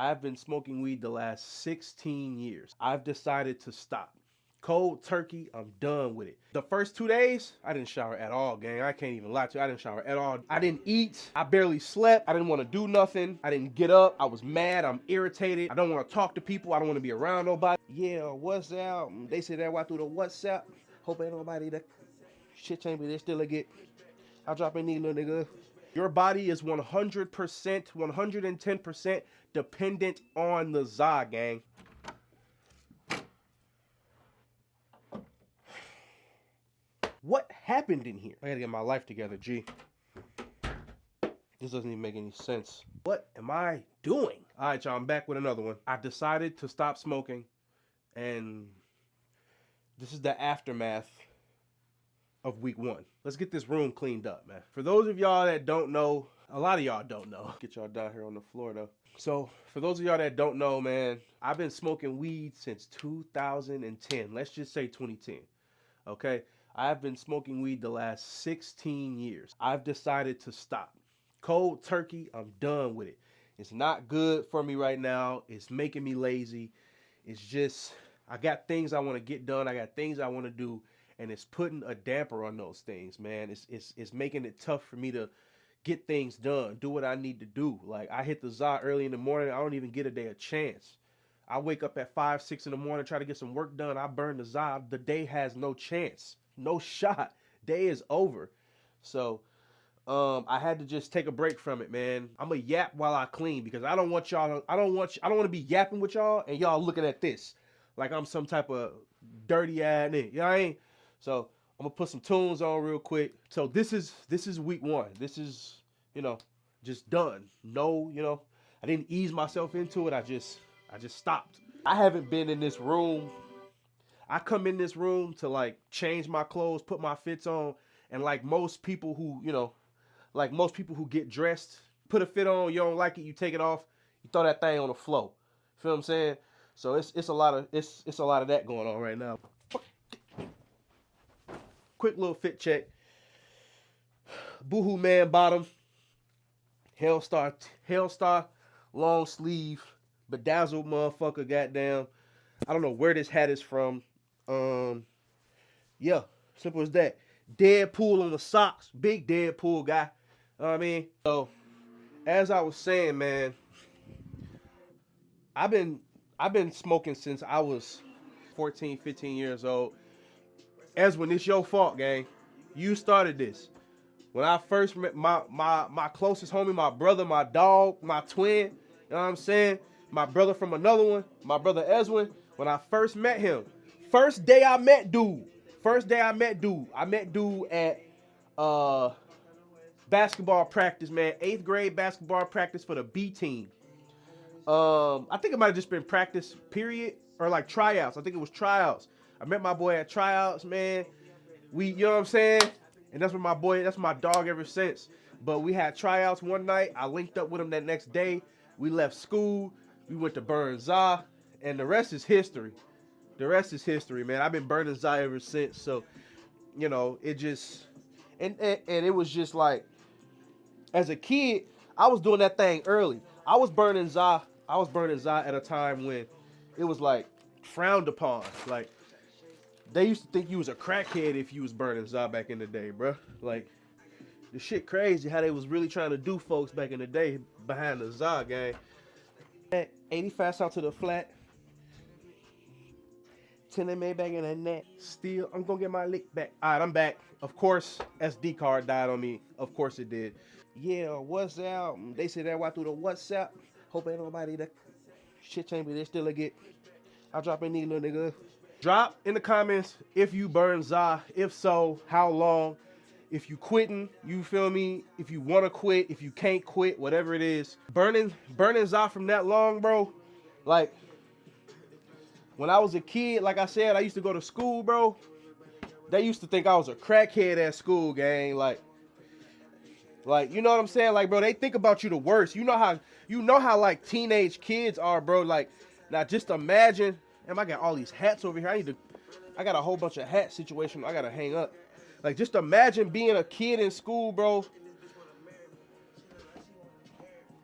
I've been smoking weed the last 16 years. I've decided to stop. Cold turkey, I'm done with it. The first 2 days, I didn't shower at all, gang. I can't even lie to you. I didn't shower at all. I didn't eat. I barely slept. I didn't want to do nothing. I didn't get up. I was mad. I'm irritated. I don't want to talk to people. I don't want to be around nobody. Yeah, what's up? They say that through the WhatsApp. Hope ain't nobody that shit change, but they still get. I'll drop in these little nigga. Your body is 100%, 110% dependent on the za, gang. What happened in here? I gotta get my life together, G. This doesn't even make any sense. What am I doing? All right, y'all, I'm back with another one. I decided to stop smoking, and this is the aftermath of week 1. Let's get this room cleaned up, man. For those of y'all that don't know, a lot of y'all don't know. Get y'all down here on the floor, though. So, for those of y'all that don't know, man, I've been smoking weed since 2010. Let's just say 2010, okay? I've been smoking weed the last 16 years. I've decided to stop. Cold turkey, I'm done with it. It's not good for me right now. It's making me lazy. It's just, I got things I want to get done. I got things I want to do. And it's putting a damper on those things, man. It's making it tough for me to get things done, do what I need to do. Like, I hit the za early in the morning. I don't even get a day a chance. I wake up at 5, 6 in the morning, try to get some work done. I burn the za. The day has no chance, no shot. Day is over. So I had to just take a break from it, man. I'm a yap while I clean because I don't want y'all. I don't want to be yapping with y'all and y'all looking at this like I'm some type of dirty ass nigga. You know what I mean? So I'm gonna put some tunes on real quick. So this is week 1. This is, just done. No, I didn't ease myself into it. I just stopped. I haven't been in this room. I come in this room to like change my clothes, put my fits on, and like most people who, get dressed, put a fit on, you don't like it, you take it off, you throw that thing on the floor. Feel what I'm saying? So it's a lot of that going on right now. Quick little fit check. Boohoo Man bottom. Hellstar long sleeve. Bedazzled motherfucker, goddamn. I don't know where this hat is from. Yeah, simple as that. Deadpool on the socks. Big Deadpool guy. You know what I mean? So, as I was saying, man, I've been smoking since I was 14, 15 years old. Eswin, it's your fault, gang. You started this. When I first met my closest homie, my brother, my dog, my twin, you know what I'm saying? My brother from another one, my brother Eswin, when I first met him, first day I met dude I met dude at basketball practice, man. 8th grade basketball practice for the B team. I think it might have just been practice, period, or like tryouts. I think it was tryouts. I met my boy at tryouts, man. You know what I'm saying? And that's my dog ever since. But we had tryouts one night. I linked up with him that next day. We left school. We went to burn za. And the rest is history. The rest is history, man. I've been burning za ever since. So, it just... And it was just like... As a kid, I was doing that thing early. I was burning za at a time when it was like frowned upon. Like, they used to think you was a crackhead if you was burning za back in the day, bro. Like, the shit crazy how they was really trying to do folks back in the day behind the za, gang. 85 South to the flat. 10 made back in the net. Still, I'm gonna get my lick back. All right, I'm back. Of course, SD card died on me. Of course it did. Yeah, what's up? They say that through the WhatsApp. Hope ain't nobody that shit change, but they still get. I'll drop in these little nigga. Drop in the comments if you burn za. If so, how long? If you quitting, you feel me? If you want to quit, if you can't quit, whatever it is. Burning za from that long, bro. Like, when I was a kid, like I said, I used to go to school, bro. They used to think I was a crackhead at school, gang. Like, you know what I'm saying? Like, bro, they think about you the worst. You know how like teenage kids are, bro. Like, now just imagine. Damn, I got all these hats over here. I got a whole bunch of hat situation I gotta hang up. Like, just imagine being a kid in school, bro.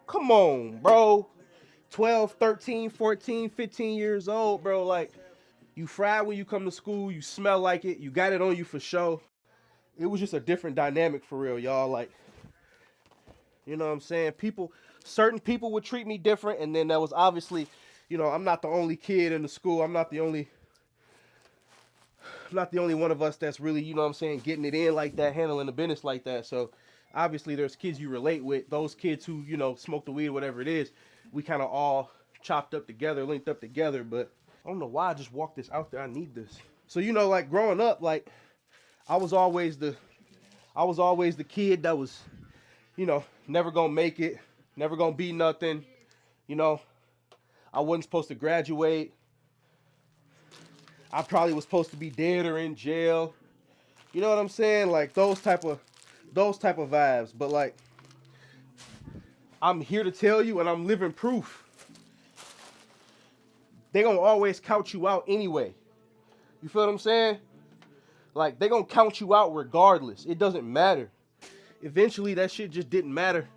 Come on, bro. 12, 13, 14, 15 years old, bro. Like, you fried when you come to school, you smell like it, you got it on you for sure. It was just a different dynamic for real, y'all. Like, you know what I'm saying? Certain people would treat me different, and then that was obviously, I'm not the only kid in the school. I'm not the only one of us that's really, you know what I'm saying, getting it in like that, handling the business like that. So obviously there's kids you relate with, those kids who, smoke the weed, whatever it is. We kind of all chopped up together, linked up together. But I don't know why I just walked this out there. I need this. So, like growing up, like I was always the kid that was, never gonna make it, never gonna be nothing. You know, I wasn't supposed to graduate. I probably was supposed to be dead or in jail. You know what I'm saying? Like those type of vibes. But like, I'm here to tell you, and I'm living proof. They gonna always count you out anyway. You feel what I'm saying? Like, they gonna count you out regardless. It doesn't matter. Eventually, that shit just didn't matter.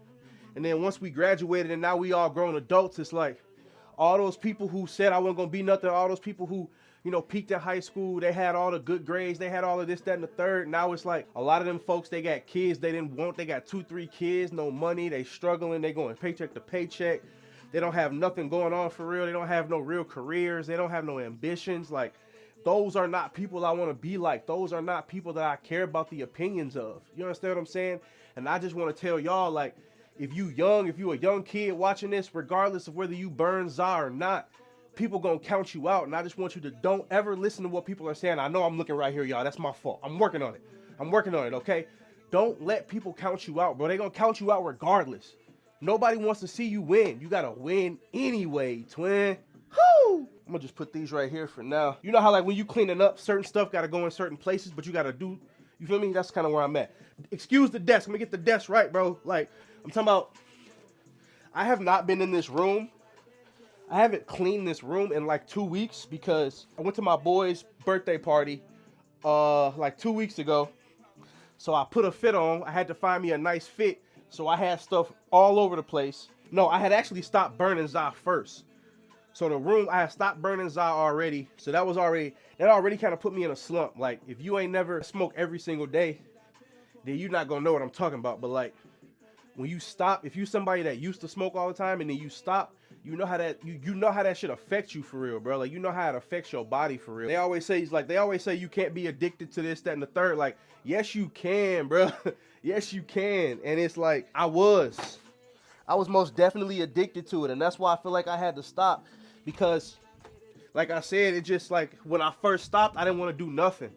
And then once we graduated and now we all grown adults, it's like all those people who said I wasn't gonna be nothing, all those people who, peaked in high school, they had all the good grades, they had all of this, that, and the third. Now it's like a lot of them folks, they got kids they didn't want, they got 2, 3 kids, no money, they struggling, they going paycheck to paycheck. They don't have nothing going on for real. They don't have no real careers. They don't have no ambitions. Like, those are not people I want to be like. Those are not people that I care about the opinions of. You understand what I'm saying? And I just want to tell y'all, like, if you a young kid watching this, regardless of whether you burn za or not, people gonna count you out. And I just want you to don't ever listen to what people are saying. I know I'm looking right here, y'all. That's my fault. I'm working on it, okay? Don't let people count you out, bro. They gonna count you out regardless. Nobody wants to see you win. You gotta win anyway, twin. Whoo! I'm gonna just put these right here for now. You know how like when you cleaning up, certain stuff gotta go in certain places, but you gotta do, you feel me? That's kind of where I'm at. Excuse the desk. Let me get the desk right, bro. Like, I'm talking about, I have not been in this room. I haven't cleaned this room in like 2 weeks because I went to my boy's birthday party like 2 weeks ago. So I put a fit on. I had to find me a nice fit. So I had stuff all over the place. No, I had actually stopped burning za first. So the room, I had stopped burning za already. So that already kind of put me in a slump. Like, if you ain't never smoked every single day, then you're not gonna know what I'm talking about. But like, when you stop, if you somebody that used to smoke all the time and then you stop, you know how that shit affects you for real, bro. Like, you know how it affects your body for real. They always say you can't be addicted to this, that, and the third. Like, yes you can, bro. Yes you can. And it's like, I was most definitely addicted to it, and that's why I feel like I had to stop. Because like I said, it just like when I first stopped, I didn't want to do nothing.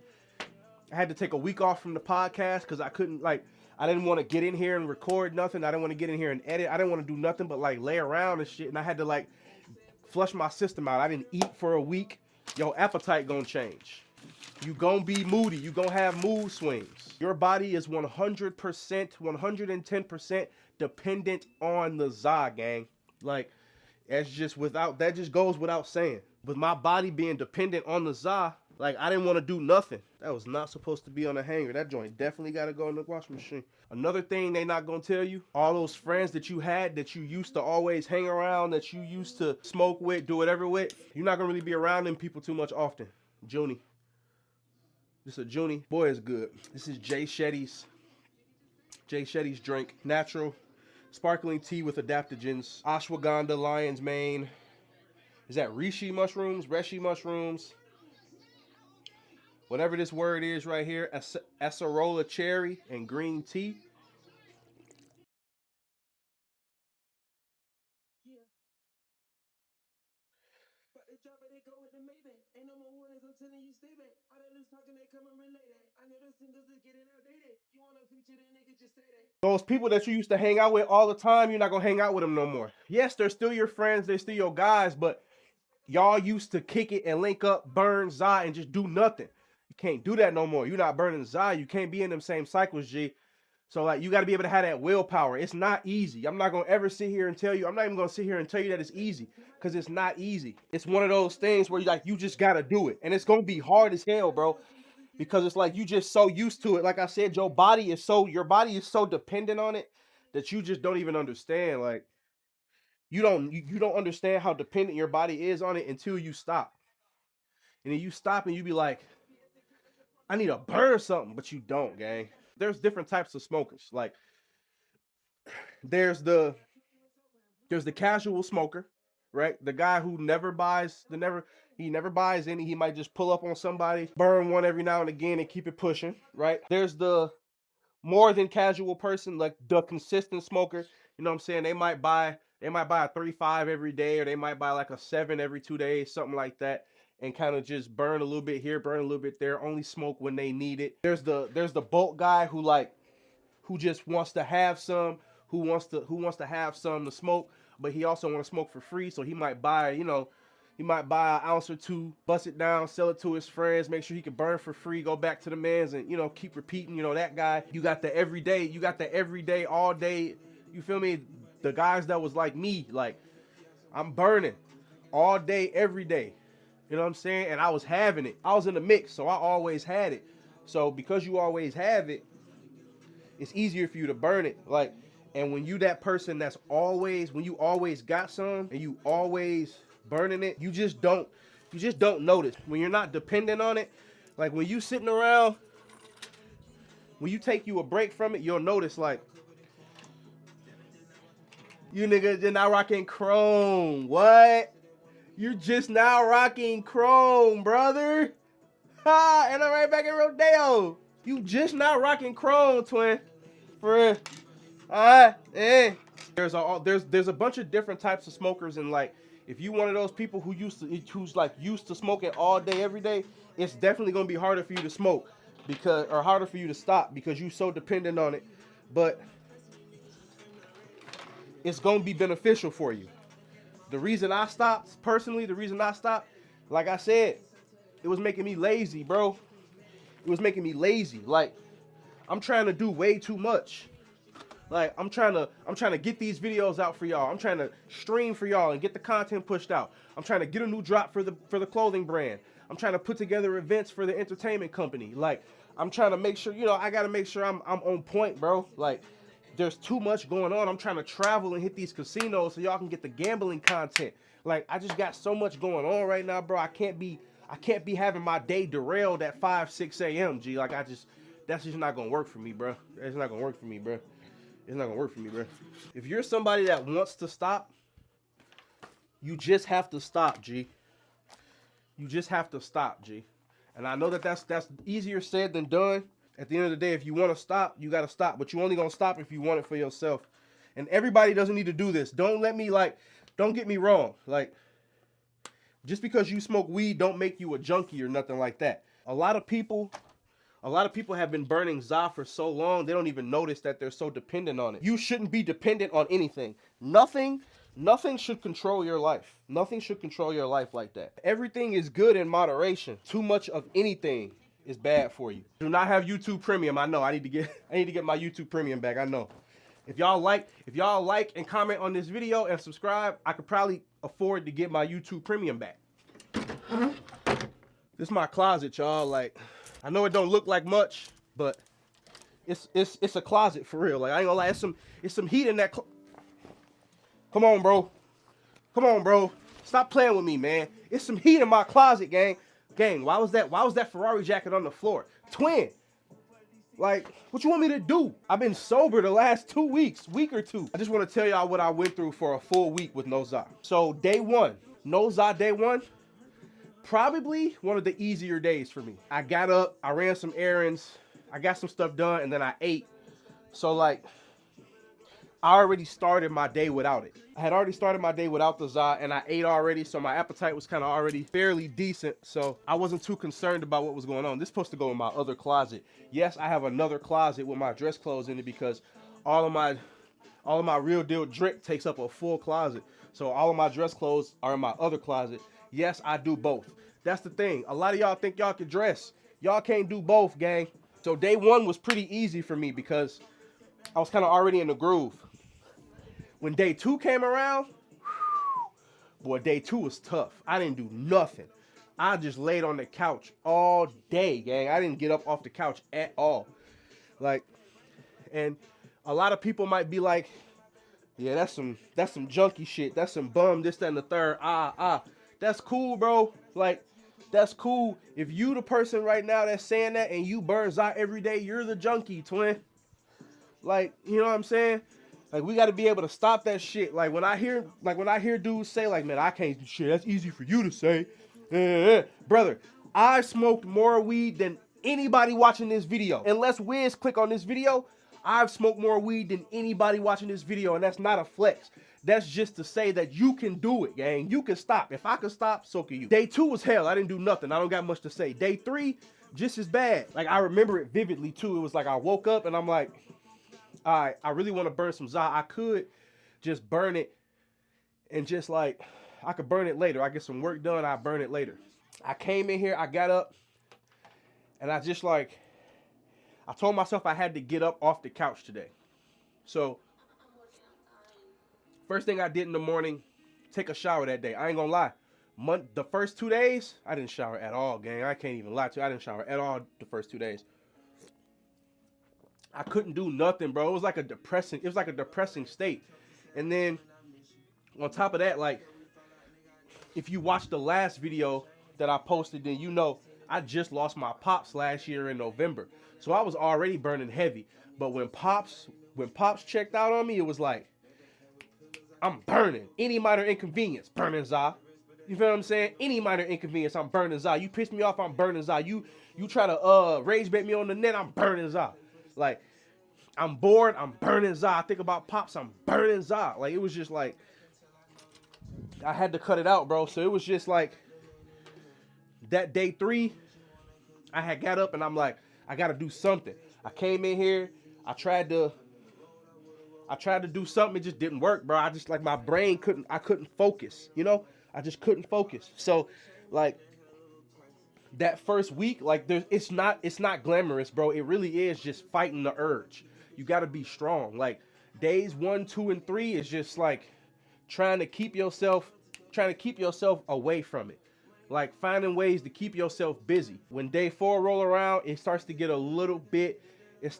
I had to take a week off from the podcast because I didn't want to get in here and record nothing. I didn't want to get in here and edit. I didn't want to do nothing but like lay around and shit. And I had to like flush my system out. I didn't eat for a week. Your appetite gonna change. You gonna be moody. You gonna have mood swings. Your body is 100%, 110% dependent on the za, gang. Like, that just goes without saying. With my body being dependent on the za, like, I didn't want to do nothing. That was not supposed to be on a hanger. That joint definitely got to go in the washing machine. Another thing they not going to tell you, all those friends that you had, that you used to always hang around, that you used to smoke with, do whatever with, you're not going to really be around them people too much often. Junie. This is a Junie. Boy, it's good. This is Jay Shetty's drink. Natural sparkling tea with adaptogens. Ashwagandha, lion's mane. Is that reishi mushrooms? Whatever this word is right here. Acerola cherry and green tea. Those people that you used to hang out with all the time, you're not gonna hang out with them no more. Yes, they're still your friends, they're still your guys, but y'all used to kick it and link up, burn za, and just do nothing. You can't do that no more. You're not burning za. You can't be in them same cycles, G. So like, you got to be able to have that willpower. It's not easy. I'm not gonna ever sit here and tell you. I'm not even gonna sit here and tell you that it's easy, because it's not easy. It's one of those things where you just gotta do it, and it's gonna be hard as hell, bro. Because it's like you just so used to it. Like I said, your body is so dependent on it that you just don't even understand. Like, You don't understand how dependent your body is on it until you stop. And then you stop and you be like, I need to burn something, but you don't, gang. There's different types of smokers. Like there's the casual smoker, right? The guy who never buys any. He might just pull up on somebody, burn one every now and again, and keep it pushing, right? There's the more than casual person, like the consistent smoker. You know what I'm saying? They might buy a 3-5 every day, or they might buy like a 7 every 2 days, something like that, and kind of just burn a little bit here, burn a little bit there, only smoke when they need it. There's the bulk guy who just wants to have some, who wants to have some to smoke, but he also want to smoke for free. So he might buy an ounce or two, bust it down, sell it to his friends, make sure he can burn for free, go back to the mans, and keep repeating. That guy. You got the everyday, all day. You feel me? The guys that was like me, like I'm burning all day, every day. You know what I'm saying? And I was having it. I was in the mix, so I always had it. So because you always have it, it's easier for you to burn it. Like, and when you that person when you always got some and you always burning it, you just don't notice. When you're not dependent on it, like when you sitting around, when you take you a break from it, you'll notice like, you niggas just now rocking chrome. What? You're just now rocking chrome, brother. Ha! And I'm right back in Rodeo. You just now rocking chrome, twin. For real. There's a bunch of different types of smokers, and like if you one of those people who's used to smoking all day every day, it's definitely gonna be harder for you to smoke harder for you to stop because you're so dependent on it. But it's gonna be beneficial for you. The reason I stopped, like I said, it was making me lazy, bro. It was making me lazy. Like I'm trying to do way too much. Like I'm trying to get these videos out for y'all. I'm trying to stream for y'all and get the content pushed out. I'm trying to get a new drop for the clothing brand. I'm trying to put together events for the entertainment company. Like I'm trying to make sure, I got to make sure I'm on point, bro. Like there's too much going on. I'm trying to travel and hit these casinos so y'all can get the gambling content. Like I just got so much going on right now, bro. I can't be having my day derailed at 5-6 a.m. G. Like that's just not gonna work for me, bro. It's not gonna work for me, bro. It's not gonna work for me, bro. If you're somebody that wants to stop, you just have to stop, G. You just have to stop, G. And I know that's easier said than done. At the end of the day, if you want to stop, you gotta stop. But you only gonna stop if you want it for yourself. And everybody doesn't need to do this. Don't get me wrong. Like, just because you smoke weed don't make you a junkie or nothing like that. A lot of people have been burning za for so long, they don't even notice that they're so dependent on it. You shouldn't be dependent on anything. Nothing should control your life. Nothing should control your life like that. Everything is good in moderation. Too much of anything is bad for you. Do not have YouTube Premium. I know. I need to get my YouTube Premium back. I know. If y'all like and comment on this video and subscribe, I could probably afford to get my YouTube Premium back. This is my closet, y'all. Like, I know it don't look like much, but it's a closet for real. Like I ain't gonna lie, it's some heat in that. Come on, bro. Stop playing with me, man. It's some heat in my closet, gang. Why was that Ferrari jacket on the floor, twin? Like, what you want me to do? I've been sober the last week or two. I just want to tell y'all what I went through for a full week with no za. So day one, no za day one. Probably one of the easier days for me. I got up, I ran some errands, I got some stuff done, and then I ate. So like, I already started my day without it. I had already started my day without the za, and I ate already, so my appetite was kind of already fairly decent. So I wasn't too concerned about what was going on. This is supposed to go in my other closet. Yes, I have another closet with my dress clothes in it because all of my real deal drip takes up a full closet. So all of my dress clothes are in my other closet. Yes, I do both. That's the thing. A lot of y'all think y'all can dress. Y'all can't do both, gang. So day one was pretty easy for me because I was kind of already in the groove. When day two came around, boy, day two was tough. I didn't do nothing. I just laid on the couch all day, gang. I didn't get up off the couch at all. Like, and a lot of people might be like, Yeah, that's some junky shit. That's some bum, this, that, and the third. That's cool, bro. Like, that's cool. If you the person right now that's saying that and you burn Zot every day, you're the junkie, twin. Like, you know what I'm saying? Like, we got to be able to stop that shit. Like when I hear dudes say like, man, I can't do shit. That's easy for you to say. Brother, I smoked more weed than anybody watching this video. Unless Wiz click on this video, I've smoked more weed than anybody watching this video, and that's not a flex. That's just to say that you can do it, gang. You can stop. If I can stop, so can you. Day 2 was hell. I didn't do nothing. I don't got much to say. Day 3, just as bad. Like, I remember it vividly, too. It was like I woke up, and I'm like, all right, I really want to burn some Za. I could just burn it and just like, I could burn it later. I get some work done, I burn it later. I came in here, I got up, and I just like, I told myself I had to get up off the couch today. So, first thing I did in the morning, take a shower that day. I ain't gonna lie. The first 2 days, I didn't shower at all, gang. I can't even lie to you. I didn't shower at all the first 2 days. I couldn't do nothing, bro. It was like a depressing state. And then on top of that, like, if you watch the last video that I posted, then you know I just lost my pops last year in November. So I was already burning heavy. But when pops checked out on me, it was like, I'm burning. Any minor inconvenience, burning Za. You feel what I'm saying? Any minor inconvenience, I'm burning Za. You piss me off, I'm burning Za. You try to rage bait me on the net, I'm burning Za. Like, I'm bored, I'm burning Za. I think about pops, I'm burning Za. Like, it was just like, I had to cut it out, bro. So it was just like, that day 3, I had got up and I'm like, I gotta do something. I came in here, I tried to do something, it just didn't work, bro. I just, like, my brain I couldn't focus, you know? I just couldn't focus. So, like, that first week, like, it's not glamorous, bro. It really is just fighting the urge. You got to be strong. Like, days 1, 2, and 3 is just like trying to keep yourself away from it. Like, finding ways to keep yourself busy. When day 4 roll around, it starts to get a little bit. It's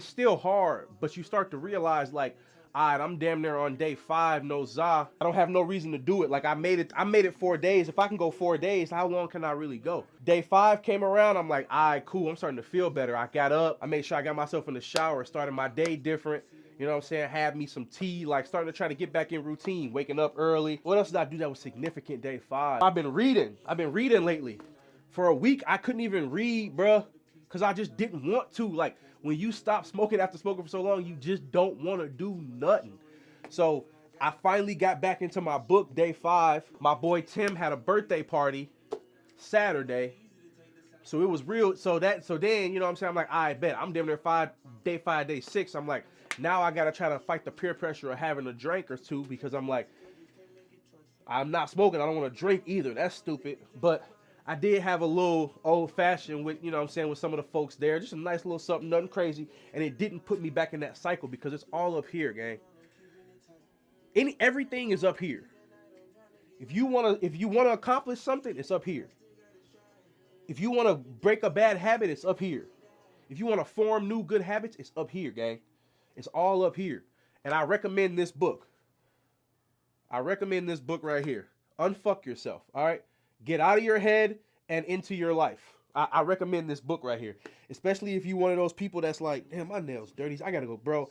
still hard, but you start to realize, like, all right, I'm damn near on day 5, no Za. I don't have no reason to do it. Like, I made it 4 days. If I can go 4 days, how long can I really go? Day 5 came around. I'm like, all right, cool. I'm starting to feel better. I got up. I made sure I got myself in the shower, started my day different. You know what I'm saying? Had me some tea, like starting to try to get back in routine, waking up early. What else did I do that was significant day 5? I've been reading lately. For a week, I couldn't even read, bruh, because I just didn't want to. Like, when you stop smoking after smoking for so long, you just don't want to do nothing. So I finally got back into my book day 5. My boy Tim had a birthday party Saturday. So it was real. So then, you know what I'm saying? I'm like, I bet I'm damn near day 5, day 6. I'm like, now I got to try to fight the peer pressure of having a drink or two, because I'm like, I'm not smoking. I don't want to drink either. That's stupid. But I did have a little old fashioned with, you know what I'm saying, with some of the folks there. Just a nice little something, nothing crazy. And it didn't put me back in that cycle, because it's all up here, gang. Everything is up here. If you wanna accomplish something, it's up here. If you wanna break a bad habit, it's up here. If you wanna form new good habits, it's up here, gang. It's all up here. And I recommend this book. I recommend this book right here. Unfuck yourself, all right? Get out of your head and into your life. I recommend this book right here. Especially if you one of those people that's like, damn, my nails dirty. I gotta go, bro.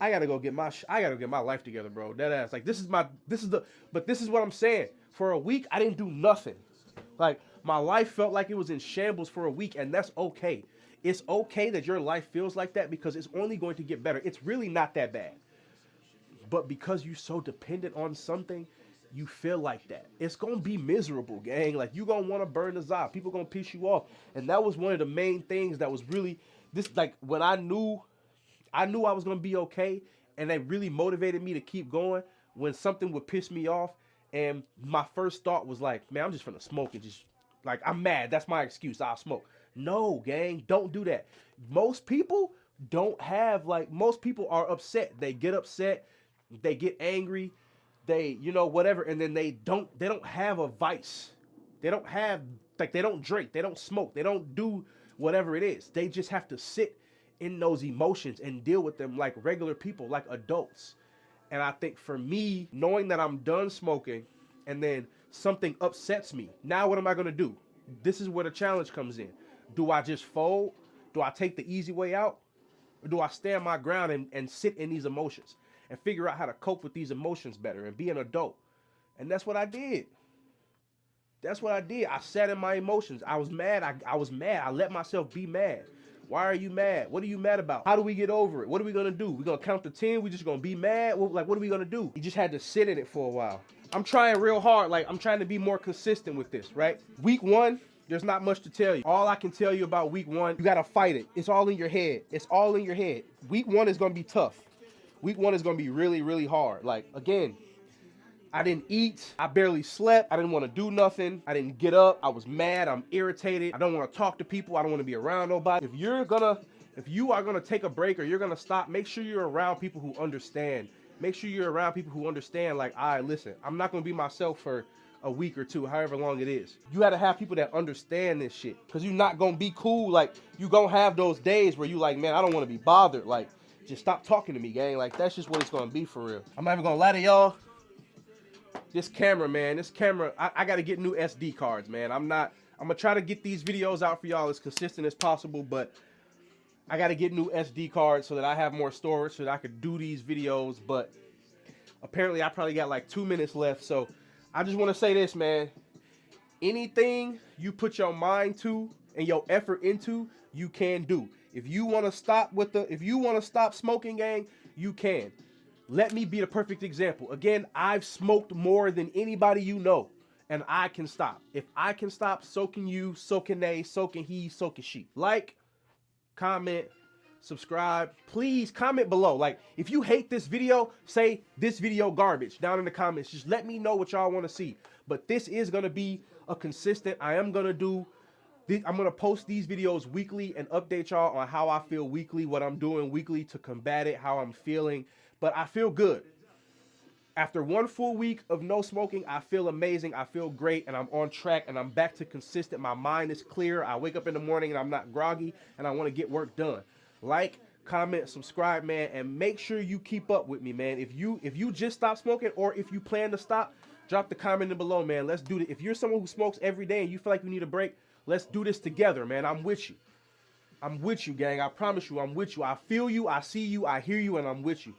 I gotta go get my life together, bro. That ass. Like, this is what I'm saying. For a week, I didn't do nothing. Like, my life felt like it was in shambles for a week, and that's okay. It's okay that your life feels like that, because it's only going to get better. It's really not that bad. But because you're so dependent on something, you feel like that. It's going to be miserable, gang. Like, you're going to want to burn the Za. People going to piss you off. And that was one of the main things that was really, like, when I knew I was going to be okay, and that really motivated me to keep going, when something would piss me off, and my first thought was like, man, I'm just finna smoke and just, like, I'm mad. That's my excuse. I'll smoke. No, gang, don't do that. Most people most people are upset. They get upset. They get angry. They, whatever. And then they don't have a vice. They don't drink. They don't smoke. They don't do whatever it is. They just have to sit in those emotions and deal with them like regular people, like adults. And I think for me, knowing that I'm done smoking and then something upsets me, now what am I going to do? This is where the challenge comes in. Do I just fold? Do I take the easy way out? Or do I stand my ground and sit in these emotions and figure out how to cope with these emotions better and be an adult? And that's what I did. That's what I did. I sat in my emotions. I was mad. I was mad. I let myself be mad. Why are you mad? What are you mad about? How do we get over it? What are we going to do? We going to count to 10? We just going to be mad? What are we going to do? You just had to sit in it for a while. I'm trying real hard. Like, I'm trying to be more consistent with this, right? Week 1, there's not much to tell you. All I can tell you about week 1, you got to fight it. It's all in your head. It's all in your head. Week 1 is going to be tough. Week 1 is going to be really, really hard. Like, again, I didn't eat. I barely slept. I didn't want to do nothing. I didn't get up. I was mad. I'm irritated. I don't want to talk to people. I don't want to be around nobody. If you are gonna take a break or you're gonna stop, make sure you're around people who understand. Make sure you're around people who understand, like, all right, listen, I'm not gonna be myself for a week or two, however long it is. You gotta have people that understand this shit. Cause you're not gonna be cool. Like, you gonna have those days where you like, man, I don't want to be bothered. Like, just stop talking to me, gang. Like, that's just what it's gonna be for real. I'm not even gonna lie to y'all. This camera, man, I got to get new SD cards, man. I'm going to try to get these videos out for y'all as consistent as possible, but I got to get new SD cards so that I have more storage so that I could do these videos, but apparently I probably got like 2 minutes left, so I just want to say this, man. Anything you put your mind to and your effort into, you can do. If you want to stop smoking, gang, you can. Let me be the perfect example. Again, I've smoked more than anybody you know, and I can stop. If I can stop, so can you, so can they, so can he, so can she. Like, comment, subscribe. Please comment below. Like, if you hate this video, say this video garbage down in the comments. Just let me know what y'all want to see. But this is going to be a consistent. I'm going to post these videos weekly and update y'all on how I feel weekly, what I'm doing weekly to combat it, how I'm feeling. But I feel good. After 1 full week of no smoking, I feel amazing. I feel great, and I'm on track, and I'm back to consistent. My mind is clear. I wake up in the morning, and I'm not groggy, and I want to get work done. Like, comment, subscribe, man, and make sure you keep up with me, man. If you just stopped smoking, or if you plan to stop, drop the comment in below, man. Let's do it. If you're someone who smokes every day and you feel like you need a break, let's do this together, man. I'm with you. I'm with you, gang. I promise you, I'm with you. I feel you, I see you, I hear you, and I'm with you.